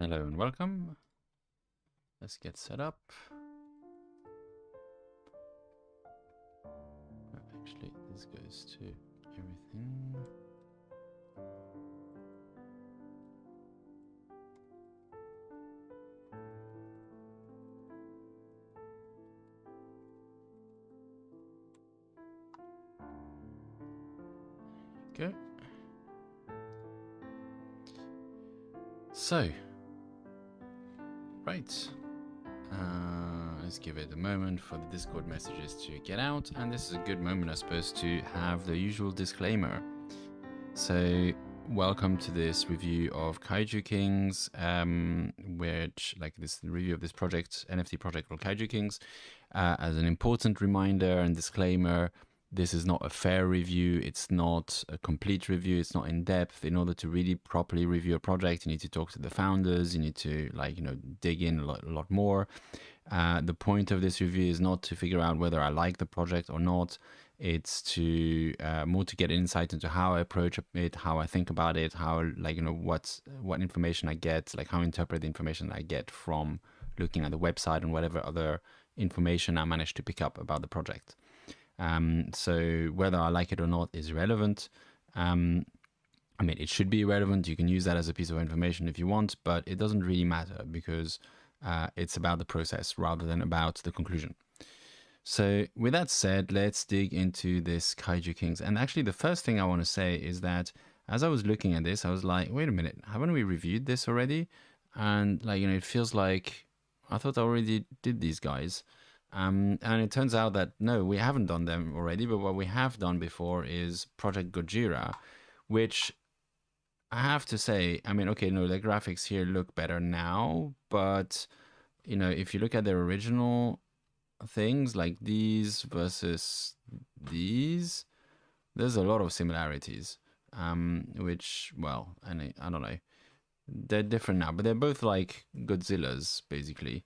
Hello and welcome. Let's get set up. Actually, this goes to everything. Go. So, right. Let's give it a moment for the Discord messages to get out, and this is a good moment, I suppose, to have the usual disclaimer. So, welcome to this review of Kaiju Kingz, which, like this review of this project, NFT project called Kaiju Kingz. As an important reminder and disclaimer, this is not a fair review. It's not a complete review. It's not in depth. In order to really properly review a project, you need to talk to the founders. You need to, dig in a lot more. The point of this review is not to figure out whether I like the project or not. It's to more to get insight into how I approach it, how I think about it, how what information I get, like how I interpret the information I get from looking at the website and whatever other information I managed to pick up about the project. So whether I like it or not is irrelevant. It should be irrelevant. You can use that as a piece of information if you want, but it doesn't really matter because it's about the process rather than about the conclusion. So with that said, let's dig into this Kaiju Kingz. And actually, the first thing I want to say is that as I was looking at this, I was like, wait a minute, haven't we reviewed this already? And it feels like I thought I already did these guys. And it turns out that no, we haven't done them already, but what we have done before is Project Gojira, which I have to say, okay, no, the graphics here look better now, but if you look at their original things like these versus these, there's a lot of similarities, which, well, and I don't know, they're different now, but they're both like Godzillas, basically,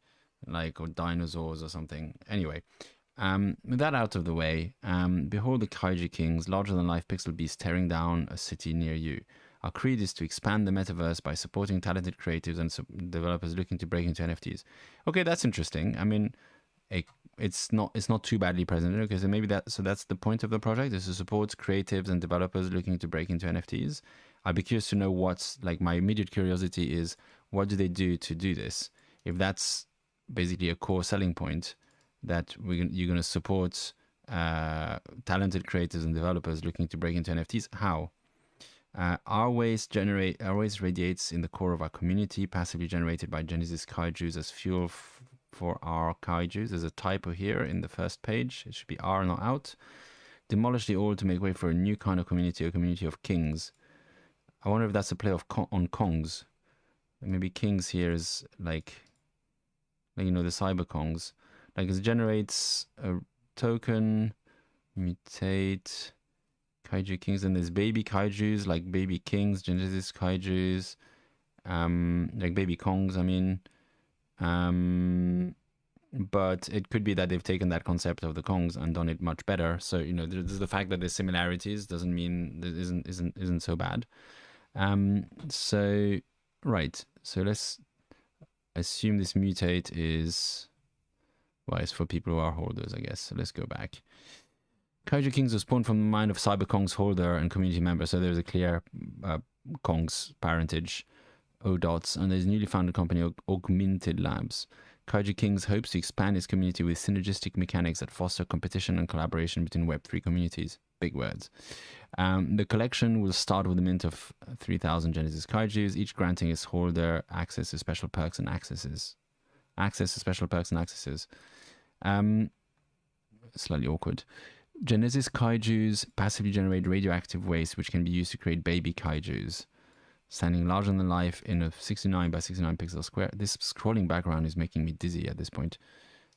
or dinosaurs or something. Anyway, with that out of the way, behold the Kaiju Kingz, larger-than-life pixel beasts tearing down a city near you. Our creed is to expand the metaverse by supporting talented creatives and developers looking to break into NFTs. Okay, that's interesting. It's not too badly presented. Okay, so that's the point of the project, is to support creatives and developers looking to break into NFTs. I'd be curious to know what's, my immediate curiosity is, what do they do to do this? If that's basically a core selling point, that you're going to support talented creators and developers looking to break into NFTs, how? Our waste radiates in the core of our community, passively generated by Genesis Kaijus as fuel for our kaijus. There's a typo here in the first page. It should be R, not out. Demolish the old to make way for a new kind of community, a community of kings. I wonder if that's a play on Kongs. Maybe Kingz here is the cyber Kongs. It generates a token, mutate, Kaiju Kingz, and there's baby kaijus, like baby Kingz, Genesis Kaijus, like baby Kongs, but it could be that they've taken that concept of the Kongs and done it much better. So there's the fact that there's similarities doesn't mean that isn't so bad. So let's assume this mutate is, well, it's for people who are holders, I guess. So let's go back. Kaiju Kingz was spawned from the mind of CyberKong's holder and community member, so there's a clear Kong's parentage. ODOTS, and there's a newly founded company, Augmented Labs. Kaiju Kingz hopes to expand its community with synergistic mechanics that foster competition and collaboration between Web3 communities. Big words. The collection will start with a mint of 3,000 Genesis Kaijus, each granting its holder access to special perks and accesses. Slightly awkward. Genesis Kaijus passively generate radioactive waste, which can be used to create baby Kaijus, standing larger than life in a 69 by 69 pixel square. This scrolling background is making me dizzy at this point.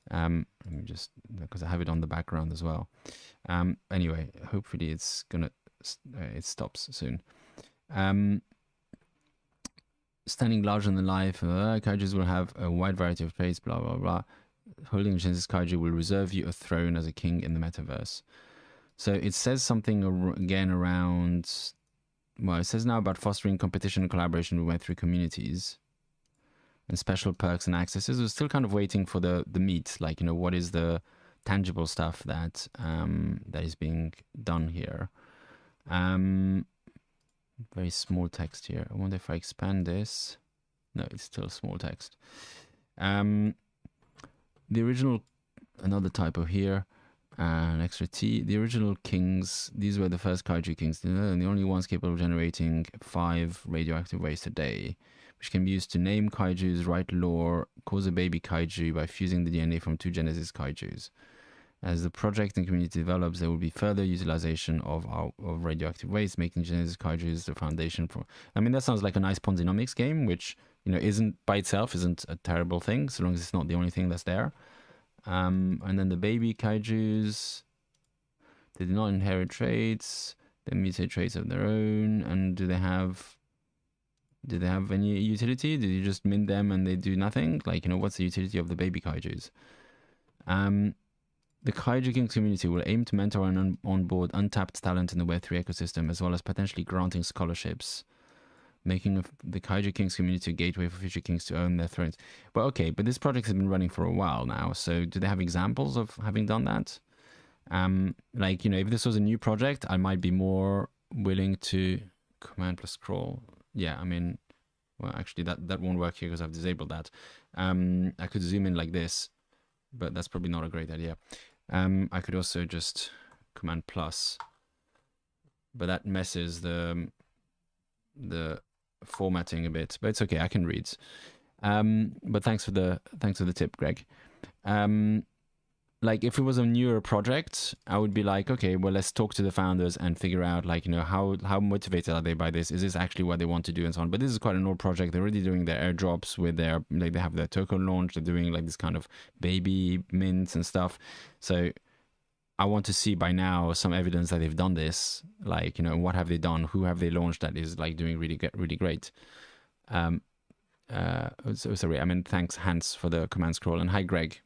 Let me just, because I have it on the background as well. Anyway, hopefully it stops soon. Standing larger than life, kaijus will have a wide variety of traits, blah, blah, blah. Holding Genesis Kaiju will reserve you a throne as a king in the metaverse. So it says something again around, well, it says now about fostering competition and collaboration with Web3 communities. and special perks and accesses. We're still kind of waiting for the meat, like, you know, what is the tangible stuff that that is being done here. Very small text here. I wonder if I expand this. No, it's still small text. The original, another typo here, an extra T. The original Kingz, these were the first Kaiju Kingz, and the only ones capable of generating 5 radioactive waste a day, which can be used to name Kaijus, write lore, cause a baby Kaiju by fusing the DNA from 2 Genesis Kaijus. As the project and community develops, there will be further utilization of radioactive waste, making Genesis Kaijus the foundation for... I mean, that sounds like a nice Ponzinomics game, which, you know, isn't by itself, isn't a terrible thing, so long as it's not the only thing that's there. And then the baby Kaijus, they do not inherit traits, they mutate traits of their own, and do they have any utility? Do you just mint them and they do nothing? Like, you know, what's the utility of the baby Kaijus? The Kaiju Kingz community will aim to mentor and onboard untapped talent in the Web3 ecosystem, as well as potentially granting scholarships, making the Kaiju Kingz community a gateway for future kings to own their thrones. Well, okay, but this project has been running for a while now, so do they have examples of having done that? Like, you know, if this was a new project, I might be more willing to command plus scroll. Yeah, I mean, well, actually, that won't work here because I've disabled that. I could zoom in like this, but that's probably not a great idea. I could also just command plus, but that messes the formatting a bit. But it's okay, I can read. But thanks for the tip, Greg. Like, if it was a newer project, I would be like, okay, well, let's talk to the founders and figure out, like, you know, how motivated are they by this? Is this actually what they want to do and so on? But this is quite an old project. They're already doing their airdrops with their, like, they have their token launch. They're doing like this kind of baby mints and stuff. So I want to see by now some evidence that they've done this. Like, you know, what have they done? Who have they launched that is like doing really great? So sorry, I mean, thanks Hans for the command scroll, and hi Greg.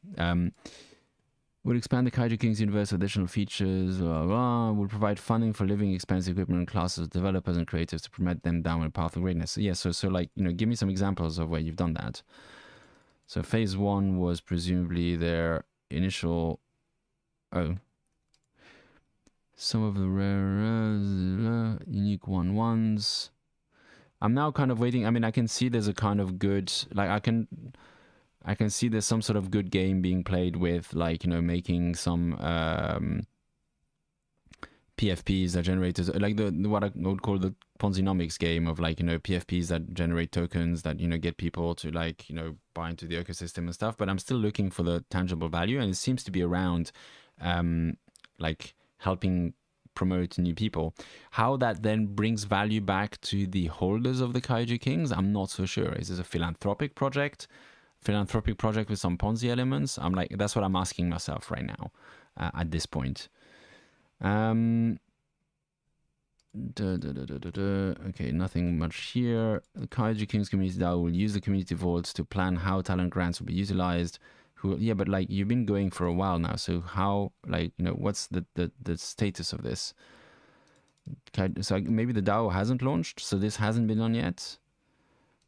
Will expand the Kaiju Kingz universe with additional features, will provide funding for living expensive equipment and classes of developers and creators to promote them down a path of greatness. So yeah, so like, you know, give me some examples of where you've done that. So phase 1 was presumably their initial, some of the rare unique 1/1s. I'm now kind of waiting. I mean, I can see there's a kind of good, like, I can see there's some sort of good game being played with, like, you know, making some PFPs that generate, like the what I would call the Ponzinomics game of, like, you know, PFPs that generate tokens that, you know, get people to, like, you know, buy into the ecosystem and stuff. But I'm still looking for the tangible value, and it seems to be around like helping promote new people. How that then brings value back to the holders of the Kaiju Kingz, I'm not so sure. Is this a philanthropic project with some Ponzi elements? I'm like, that's what I'm asking myself right now at this point. Okay, nothing much here. The Kaiju Kingz community DAO will use the community vaults to plan how talent grants will be utilized. Yeah, but like, you've been going for a while now, so how, like, you know, what's the status of this? So maybe the DAO hasn't launched, so this hasn't been done yet.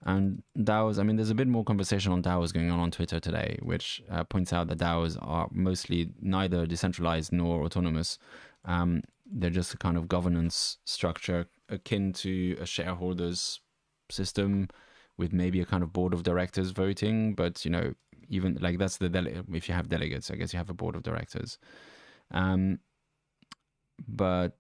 And DAOs, I mean, there's a bit more conversation on DAOs going on Twitter today, which points out that DAOs are mostly neither decentralized nor autonomous. They're just a kind of governance structure akin to a shareholders system with maybe a kind of board of directors voting. But, you know, even like, that's if you have delegates, I guess you have a board of directors. But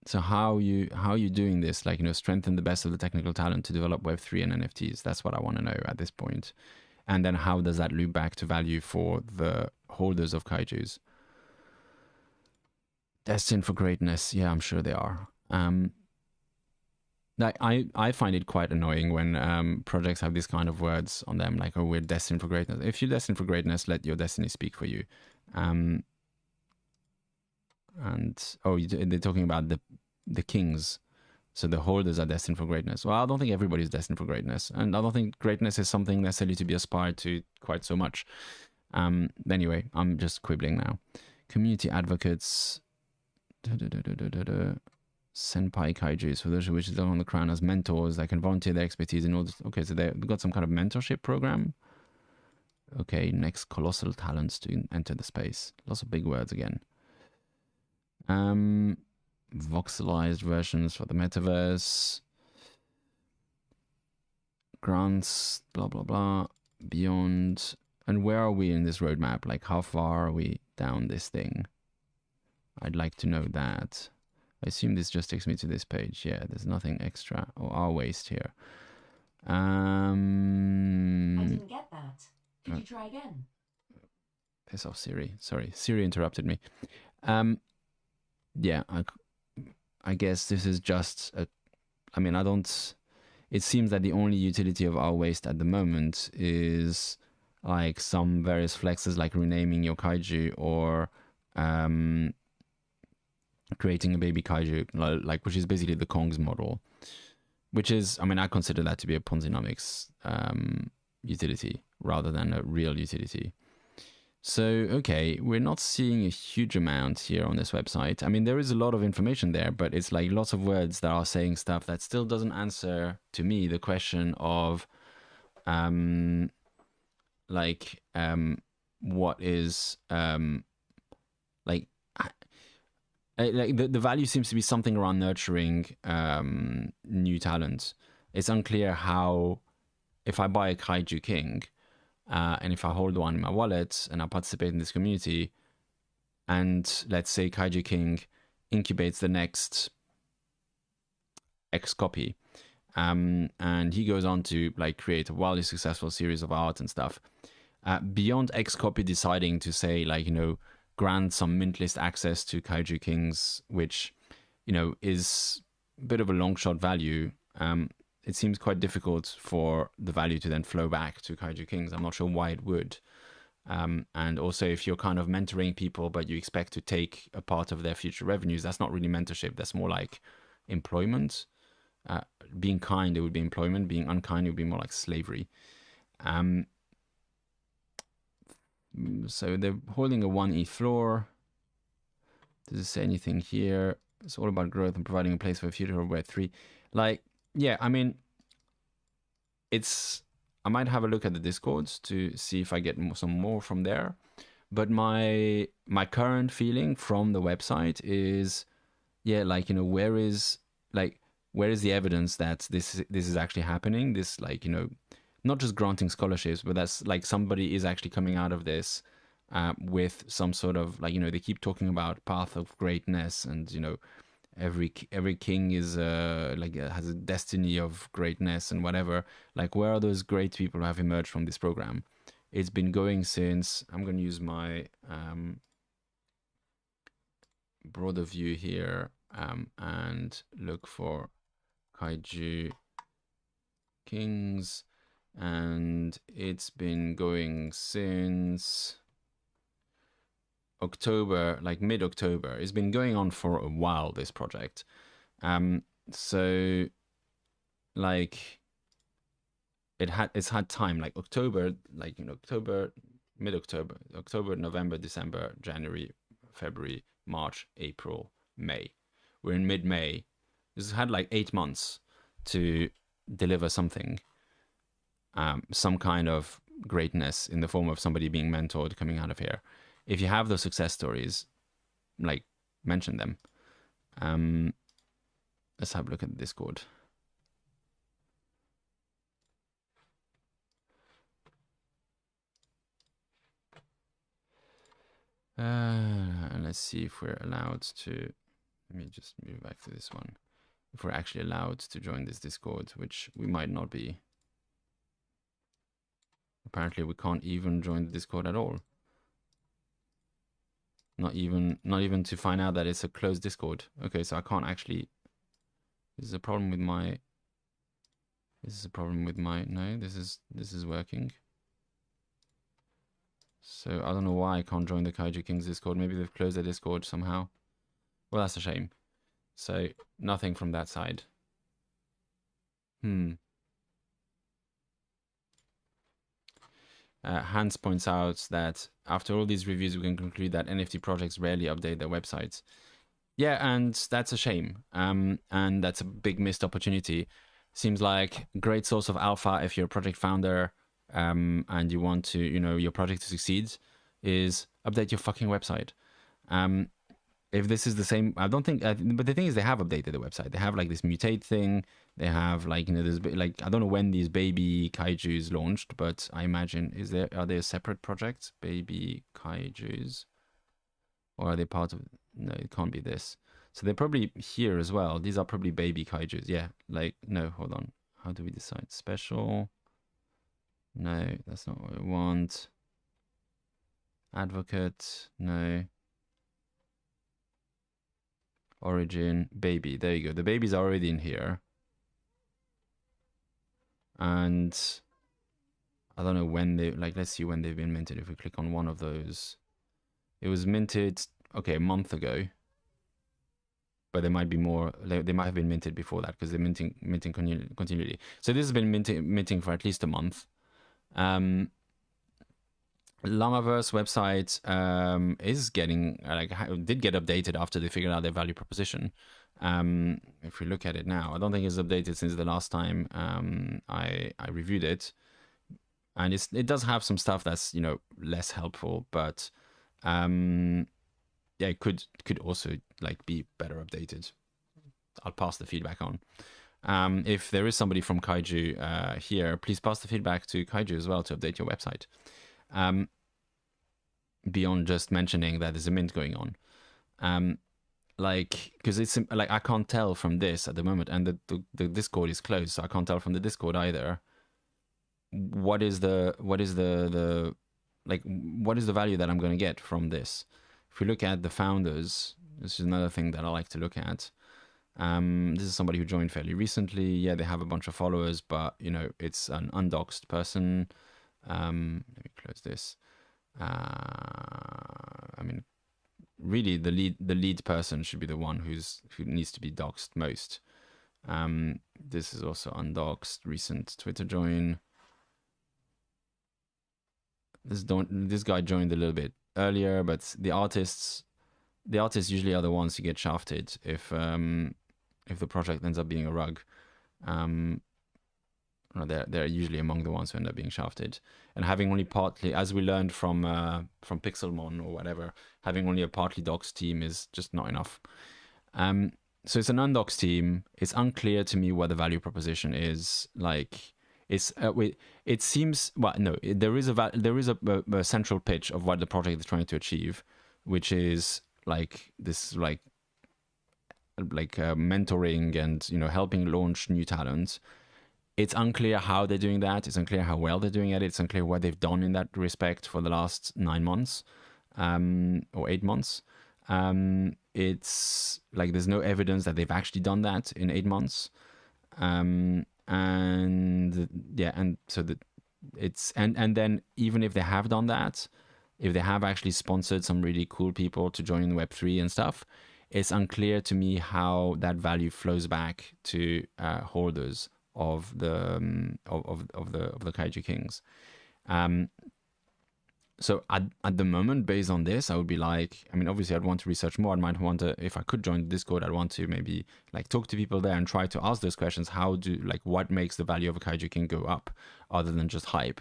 so how you doing this? Like, you know, strengthen the best of the technical talent to develop Web3 and NFTs. That's what I want to know at this point. And then how does that loop back to value for the holders of Kaijus? Destined for greatness. Yeah, I'm sure they are. Like, I find it quite annoying when projects have these kind of words on them, like, oh, we're destined for greatness. If you're destined for greatness, let your destiny speak for you. And oh, they're talking about the Kingz, so the holders are destined for greatness. Well, I don't think everybody's destined for greatness, and I don't think greatness is something necessarily to be aspired to quite so much. Anyway, I'm just quibbling now. Community advocates. Senpai Kaiju. So those who wish to live on the crown as mentors, they can volunteer their expertise in order. Okay, so they've got some kind of mentorship program. Okay, next colossal talents to enter the space. Lots of big words again. Voxelized versions for the metaverse. Grants, blah, blah, blah. Beyond. And where are we in this roadmap? Like, how far are we down this thing? I'd like to know that. I assume this just takes me to this page. Yeah, there's nothing extra or our waste here. I didn't get that. Did you try again? Piss off, Siri. Sorry, Siri interrupted me. Yeah, I guess this is just a. I mean, I don't. It seems that the only utility of our waste at the moment is like some various flexes, like renaming your kaiju or creating a baby kaiju, like which is basically the Kong's model. Which is, I mean, I consider that to be a Ponzinomics utility rather than a real utility. So, okay, we're not seeing a huge amount here on this website. I mean, there is a lot of information there, but it's like lots of words that are saying stuff that still doesn't answer to me the question of, what is, like the value seems to be something around nurturing new talent. It's unclear how, if I buy a Kaiju King, and if I hold one in my wallet and I participate in this community, and let's say Kaiju King incubates the next X copy, and he goes on to like create a wildly successful series of art and stuff. Beyond X copy deciding to say like, grant some mint list access to Kaiju Kings, which, is a bit of a long shot value. It seems quite difficult for the value to then flow back to Kaiju Kings. I'm not sure why it would. And also, if you're kind of mentoring people, but you expect to take a part of their future revenues, that's not really mentorship. That's more like employment. Being kind, it would be employment. Being unkind, it would be more like slavery. So they're holding a 1E floor. Does it say anything here? It's all about growth and providing a place for a future of Web3. Like, yeah, I mean, I might have a look at the Discords to see if I get some more from there. But my current feeling from the website is, yeah, like, where is the evidence that this is actually happening? This, like, not just granting scholarships, but that's like somebody is actually coming out of this with some sort of like, they keep talking about path of greatness, and every king is has a destiny of greatness and whatever. Like, where are those great people who have emerged from this program? It's been going since, I'm going to use my broader view here and look for Kaiju Kings. And it's been going since October, like mid-October. It's been going on for a while, this project. So like it's had time, like October, like October, mid-October, October, November, December, January, February, March, April, May. We're in mid-May. This had like 8 months to deliver something. Some kind of greatness in the form of somebody being mentored coming out of here. If you have those success stories, like, mention them. Let's have a look at the Discord. And let's see if we're allowed to. Let me just move back to this one. If we're actually allowed to join this Discord, which we might not be. Apparently, we can't even join the Discord at all. Not even to find out that it's a closed Discord. Okay, so I can't actually. This is a problem with my. No, this is working. So I don't know why I can't join the Kaiju Kings Discord. Maybe they've closed their Discord somehow. Well, that's a shame. So nothing from that side. Hans points out that after all these reviews, we can conclude that NFT projects rarely update their websites. Yeah, and that's a shame. And that's a big missed opportunity. Seems like great source of alpha if you're a project founder, and you want to, your project to succeed, is update your fucking website. Um, if this is the same, I don't think. But the thing is, they have updated the website. They have like this mutate thing. They have like there's like I don't know when these baby kaijus launched, but I imagine are they a separate project, baby kaijus, or are they part of? No, it can't be this. So they're probably here as well. These are probably baby kaijus. Yeah, like no, hold on. How do we decide? Special? No, that's not what I want. Advocate? No. Origin, baby. There you go. The babies are already in here. And I don't know when they, like, let's see when they've been minted. If we click on one of those, it was minted, okay, a month ago. But there might be more, they might have been minted before that because they're minting continually. So this has been minting for at least a month. Llamaverse website is getting did get updated after they figured out their value proposition. If we look at it now, I don't think it's updated since the last time I reviewed it, and it does have some stuff that's less helpful, but yeah, it could also like be better updated. I'll pass the feedback on. If there is somebody from Kaiju here, please pass the feedback to Kaiju as well to update your website. Beyond just mentioning that there's a mint going on. Like, because it's like I can't tell from this at the moment, and the Discord is closed, so I can't tell from the Discord either. What is the value that I'm going to get from this? If we look at the founders, this is another thing that I like to look at. This is somebody who joined fairly recently. Yeah, they have a bunch of followers, but it's an undoxed person. Let me close this. I mean, really, the lead person should be the one who needs to be doxed most. This is also undoxed. Recent Twitter join. This guy joined a little bit earlier, but the artists usually are the ones who get shafted if the project ends up being a rug. They're usually among the ones who end up being shafted, and having only partly, as we learned from Pixelmon or whatever, having only a partly doxed team is just not enough. So it's an undoxed team. It's unclear to me what the value proposition is. Like, it seems, well, no, there is a central pitch of what the project is trying to achieve, which is like this, like mentoring and helping launch new talents. It's unclear how they're doing that. It's unclear how well they're doing it. It's unclear what they've done in that respect for the last 9 months, or 8 months. It's like there's no evidence that they've actually done that in 8 months. And yeah, and so and then even if they have done that, if they have actually sponsored some really cool people to join Web3 and stuff, it's unclear to me how that value flows back to holders of the Kaiju Kingz. So at the moment, based on this, I would be like, I mean, obviously I'd want to research more. I might want to, if I could join the Discord, I'd want to maybe like talk to people there and try to ask those questions. What makes the value of a Kaiju King go up other than just hype?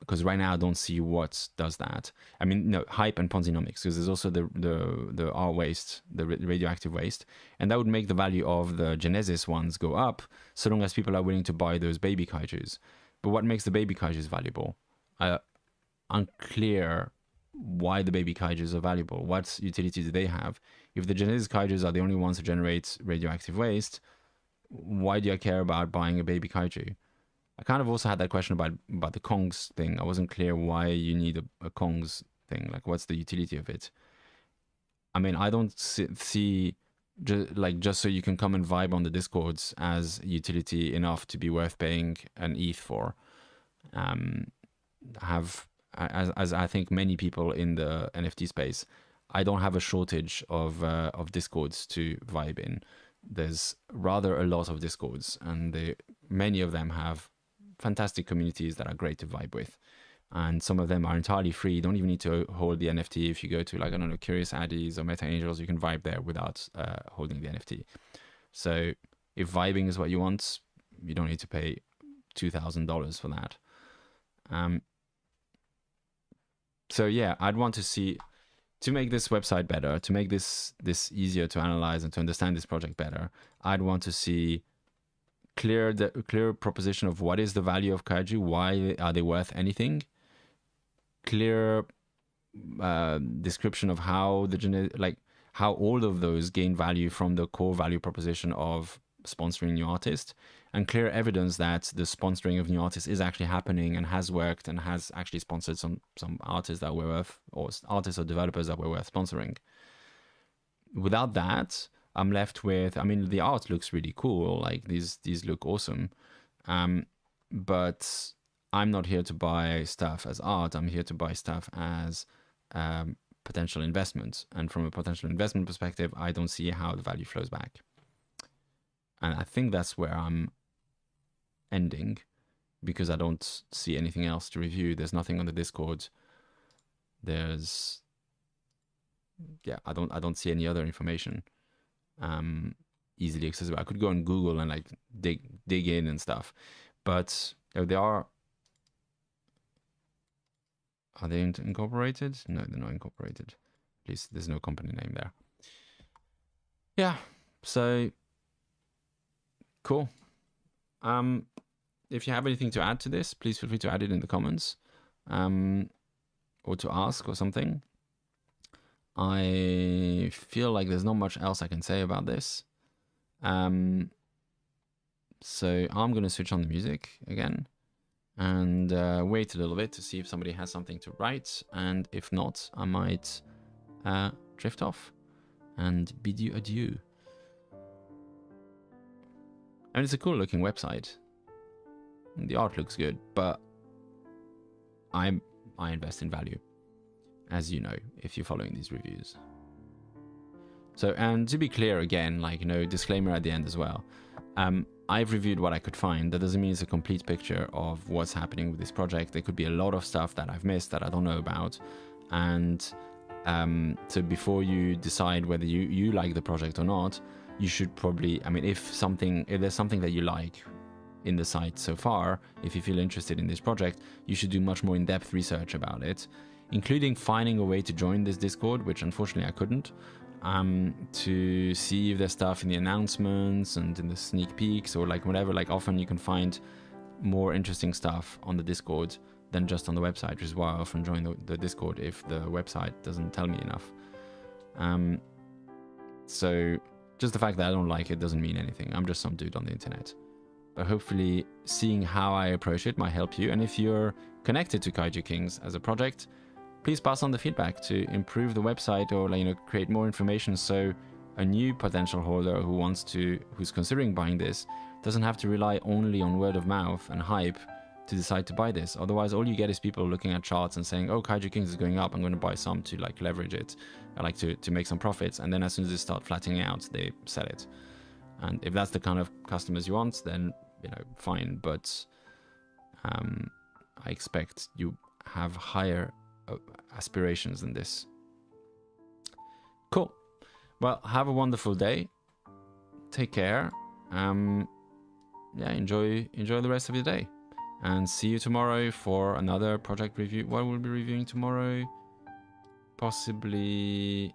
Because right now I don't see what does that. I mean, no, hype and Ponzinomics, because there's also the R waste, the radioactive waste, and that would make the value of the Genesis ones go up, so long as people are willing to buy those baby kaijus. But what makes the baby kaijus valuable? Unclear why the baby kaijus are valuable. What utility do they have? If the Genesis kaijus are the only ones who generate radioactive waste, why do I care about buying a baby kaiju? I kind of also had that question about the Kongs thing. I wasn't clear why you need a Kongs thing. Like, what's the utility of it? I mean, I don't see just so you can come and vibe on the Discords as utility enough to be worth paying an ETH for. As I think many people in the NFT space, I don't have a shortage of Discords to vibe in. There's rather a lot of Discords, and many of them have fantastic communities that are great to vibe with. and some of them are entirely free. You don't even need to hold the NFT. If you go to, like, I don't know, Curious Addies or Meta Angels, you can vibe there without holding the NFT. So if vibing is what you want, you don't need to pay $2,000 for that. So yeah, I'd want to see, to make this website better, to make this easier to analyze and to understand this project better, I'd want to see clear proposition of what is the value of Kaiju, why are they worth anything, clear description of how how all of those gain value from the core value proposition of sponsoring new artists, and clear evidence that the sponsoring of new artists is actually happening and has worked and has actually sponsored some artists that were worth, or artists or developers that were worth sponsoring. Without that, I'm left with, I mean, the art looks really cool, like these look awesome, but I'm not here to buy stuff as art. I'm here to buy stuff as potential investment, and from a potential investment perspective, I don't see how the value flows back. And I think that's where I'm ending, because I don't see anything else to review. There's nothing on the Discord. There's, yeah, I don't see any other information easily accessible. I could go on Google and like dig in and stuff, but they are they incorporated? No, they're not incorporated. At least there's no company name there. Yeah, so cool. If you have anything to add to this, please feel free to add it in the comments, or to ask or something. I feel like there's not much else I can say about this. So I'm going to switch on the music again and wait a little bit to see if somebody has something to write. And if not, I might drift off and bid you adieu. And it's a cool looking website. The art looks good, but I invest in value, as you know, if you're following these reviews. So, and to be clear again, like, you know, disclaimer at the end as well. I've reviewed what I could find. That doesn't mean it's a complete picture of what's happening with this project. There could be a lot of stuff that I've missed that I don't know about. And so before you decide whether you like the project or not, you should probably, I mean, if there's something that you like in the site so far, if you feel interested in this project, you should do much more in-depth research about it, including finding a way to join this Discord, which unfortunately I couldn't, to see if there's stuff in the announcements and in the sneak peeks or like whatever. Like often you can find more interesting stuff on the Discord than just on the website, which is why I often join the Discord if the website doesn't tell me enough. So just the fact that I don't like it doesn't mean anything. I'm just some dude on the internet. But hopefully seeing how I approach it might help you. And if you're connected to Kaiju Kingz as a project, please pass on the feedback to improve the website or, you know, create more information so a new potential holder who's considering buying this doesn't have to rely only on word of mouth and hype to decide to buy this. Otherwise, all you get is people looking at charts and saying, oh, Kaiju Kingz is going up, I'm going to buy some to like leverage it, like to make some profits. And then as soon as they start flattening out, they sell it. And if that's the kind of customers you want, then, you know, fine. But I expect you have higher aspirations than this. Cool. Well, have a wonderful day. Take care. Yeah, enjoy the rest of your day. And see you tomorrow for another project review. What we'll be reviewing tomorrow? Possibly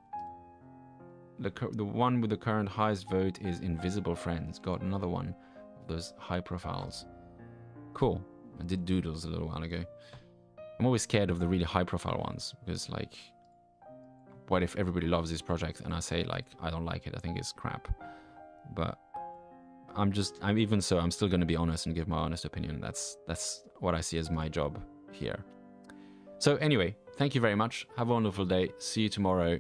the one with the current highest vote is Invisible Friends. Got another one of those high profiles. Cool. I did Doodles a little while ago. I'm always scared of the really high profile ones because, like, what if everybody loves this project and I say, like, I don't like it, I think it's crap. But I'm still going to be honest and give my honest opinion. That's what I see as my job here. So anyway, thank you very much. Have a wonderful day. See you tomorrow